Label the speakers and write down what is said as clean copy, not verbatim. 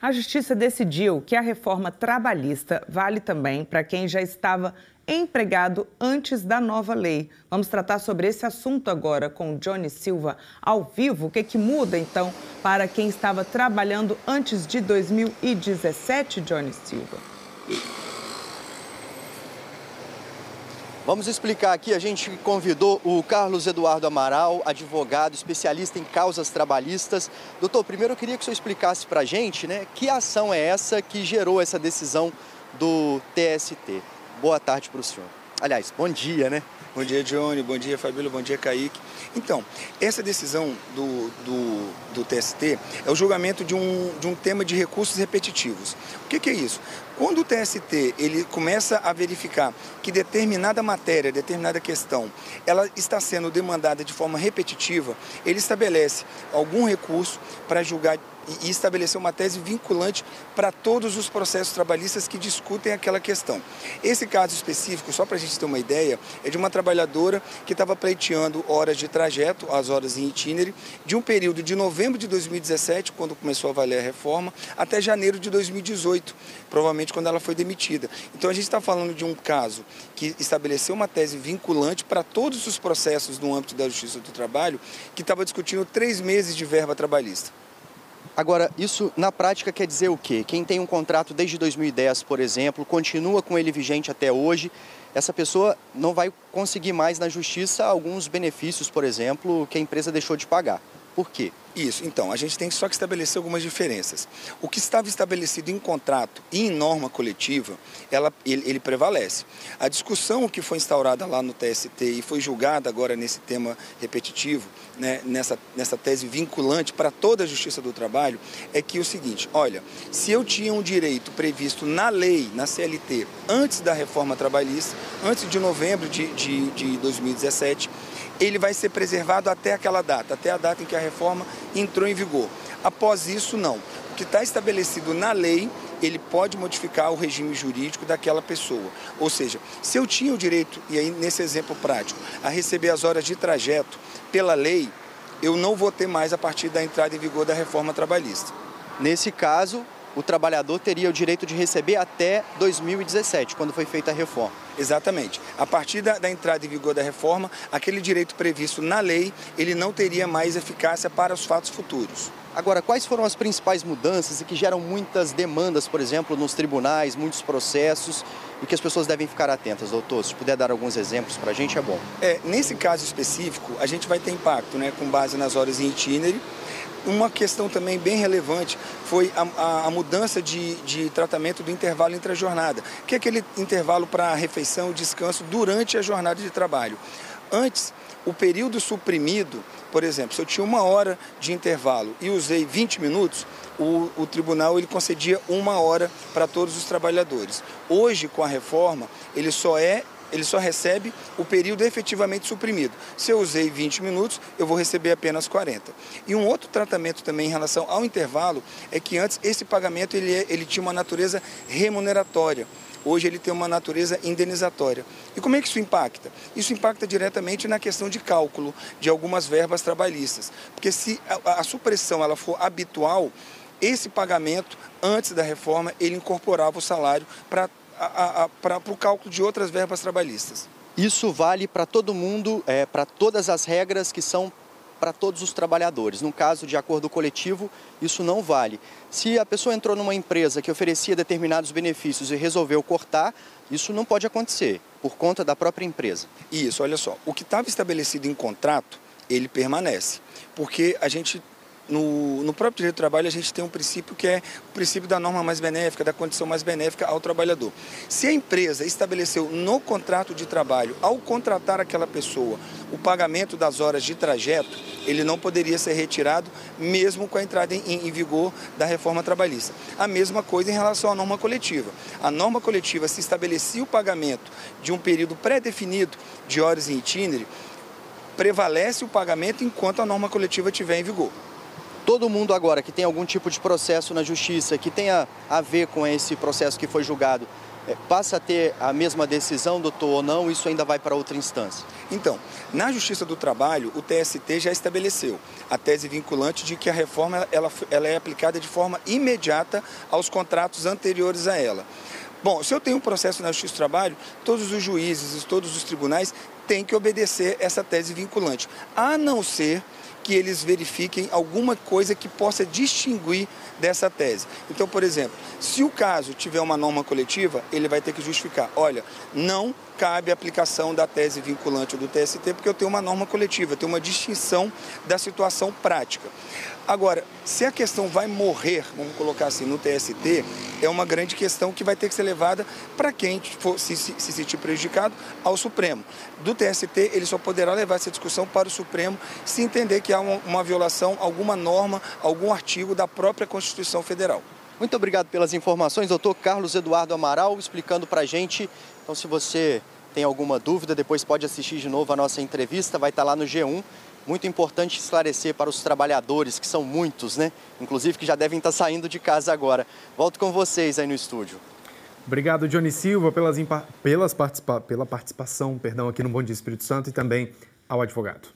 Speaker 1: A Justiça decidiu que a reforma trabalhista vale também para quem já estava empregado antes da nova lei. Vamos tratar sobre esse assunto agora com o Johnny Silva ao vivo. O que muda, então, para quem estava trabalhando antes de 2017, Johnny Silva?
Speaker 2: Vamos explicar aqui, a gente convidou o Carlos Eduardo Amaral, advogado, especialista em causas trabalhistas. Doutor, primeiro eu queria que o senhor explicasse para a gente, né, que ação é essa que gerou essa decisão do TST. Boa tarde para o senhor. Aliás, bom dia, né?
Speaker 3: Bom dia, Johnny. Bom dia, Fabíola. Bom dia, Kaique. Então, essa decisão do TST é o julgamento de um tema de recursos repetitivos. O que é isso? Quando o TST ele começa a verificar que determinada matéria, determinada questão, ela está sendo demandada de forma repetitiva, ele estabelece algum recurso para julgar e estabelecer uma tese vinculante para todos os processos trabalhistas que discutem aquela questão. Esse caso específico, só para a gente ter uma ideia, é de uma trabalhadora que estava pleiteando horas de trajeto, as horas em itinerário, de um período de novembro de 2017, quando começou a valer a reforma, até janeiro de 2018, provavelmente quando ela foi demitida. Então a gente está falando de um caso que estabeleceu uma tese vinculante para todos os processos no âmbito da Justiça do Trabalho, que estava discutindo 3 meses de verba trabalhista.
Speaker 2: Agora, isso na prática quer dizer o quê? Quem tem um contrato desde 2010, por exemplo, continua com ele vigente até hoje, essa pessoa não vai conseguir mais na justiça alguns benefícios, por exemplo, que a empresa deixou de pagar. Por quê?
Speaker 3: Isso, então, a gente tem só que estabelecer algumas diferenças. O que estava estabelecido em contrato e em norma coletiva, ele prevalece. A discussão que foi instaurada lá no TST e foi julgada agora nesse tema repetitivo, né, nessa tese vinculante para toda a Justiça do Trabalho, é que o seguinte, olha, se eu tinha um direito previsto na lei, na CLT, antes da reforma trabalhista, antes de novembro de 2017, ele vai ser preservado até aquela data, até a data em que a reforma entrou em vigor. Após isso, não. O que está estabelecido na lei, ele pode modificar o regime jurídico daquela pessoa. Ou seja, se eu tinha o direito, e aí nesse exemplo prático, a receber as horas de trajeto pela lei, eu não vou ter mais a partir da entrada em vigor da reforma trabalhista.
Speaker 2: Nesse caso, o trabalhador teria o direito de receber até 2017, quando foi feita a reforma.
Speaker 3: Exatamente. A partir da entrada em vigor da reforma, aquele direito previsto na lei, ele não teria mais eficácia para os fatos futuros.
Speaker 2: Agora, quais foram as principais mudanças e que geram muitas demandas, por exemplo, nos tribunais, muitos processos, e que as pessoas devem ficar atentas, doutor? Se puder dar alguns exemplos para a gente, é bom.
Speaker 3: Nesse caso específico, a gente vai ter impacto, né, com base nas horas em itinerário. Uma questão também bem relevante foi a mudança de tratamento do intervalo entre a jornada, que é aquele intervalo para refeição e descanso durante a jornada de trabalho. Antes, o período suprimido, por exemplo, se eu tinha 1 hora de intervalo e usei 20 minutos, o tribunal ele concedia 1 hora para todos os trabalhadores. Hoje, com a reforma, ele só recebe o período efetivamente suprimido. Se eu usei 20 minutos, eu vou receber apenas 40. E um outro tratamento também em relação ao intervalo é que antes esse pagamento ele tinha uma natureza remuneratória. Hoje ele tem uma natureza indenizatória. E como é que isso impacta? Isso impacta diretamente na questão de cálculo de algumas verbas trabalhistas. Porque se a supressão ela for habitual, esse pagamento, antes da reforma, ele incorporava o salário para o cálculo de outras verbas trabalhistas.
Speaker 2: Isso vale para todo mundo, para todas as regras que são para todos os trabalhadores. No caso de acordo coletivo, isso não vale. Se a pessoa entrou numa empresa que oferecia determinados benefícios e resolveu cortar, isso não pode acontecer, por conta da própria empresa.
Speaker 3: Isso, olha só, o que estava estabelecido em contrato, ele permanece, porque a gente... No próprio direito do trabalho, a gente tem um princípio que é o princípio da norma mais benéfica, da condição mais benéfica ao trabalhador. Se a empresa estabeleceu no contrato de trabalho, ao contratar aquela pessoa, o pagamento das horas de trajeto, ele não poderia ser retirado, mesmo com a entrada em vigor da reforma trabalhista. A mesma coisa em relação à norma coletiva. A norma coletiva, se estabelecia o pagamento de um período pré-definido de horas em itinerário, prevalece o pagamento enquanto a norma coletiva estiver em vigor.
Speaker 2: Todo mundo agora que tem algum tipo de processo na justiça, que tenha a ver com esse processo que foi julgado, passa a ter a mesma decisão, doutor, ou não? Isso ainda vai para outra instância?
Speaker 3: Então, na Justiça do Trabalho, o TST já estabeleceu a tese vinculante de que a reforma ela é aplicada de forma imediata aos contratos anteriores a ela. Bom, se eu tenho um processo na Justiça do Trabalho, todos os juízes e todos os tribunais têm que obedecer essa tese vinculante, a não ser que eles verifiquem alguma coisa que possa distinguir dessa tese. Então, por exemplo, se o caso tiver uma norma coletiva, ele vai ter que justificar, olha, não cabe a aplicação da tese vinculante do TST porque eu tenho uma norma coletiva, eu tenho uma distinção da situação prática. Agora, se a questão vai morrer, vamos colocar assim, no TST, é uma grande questão que vai ter que ser levada para quem for se sentir prejudicado ao Supremo. Do TST, ele só poderá levar essa discussão para o Supremo se entender que há uma violação, alguma norma, algum artigo da própria Constituição Federal.
Speaker 2: Muito obrigado pelas informações, doutor Carlos Eduardo Amaral, explicando para a gente. Então, se você tem alguma dúvida, depois pode assistir de novo a nossa entrevista, vai estar lá no G1. Muito importante esclarecer para os trabalhadores, que são muitos, né? Inclusive que já devem estar saindo de casa agora. Volto com vocês aí no estúdio.
Speaker 4: Obrigado, Johnny Silva, pela participação aqui no Bom Dia Espírito Santo e também ao advogado.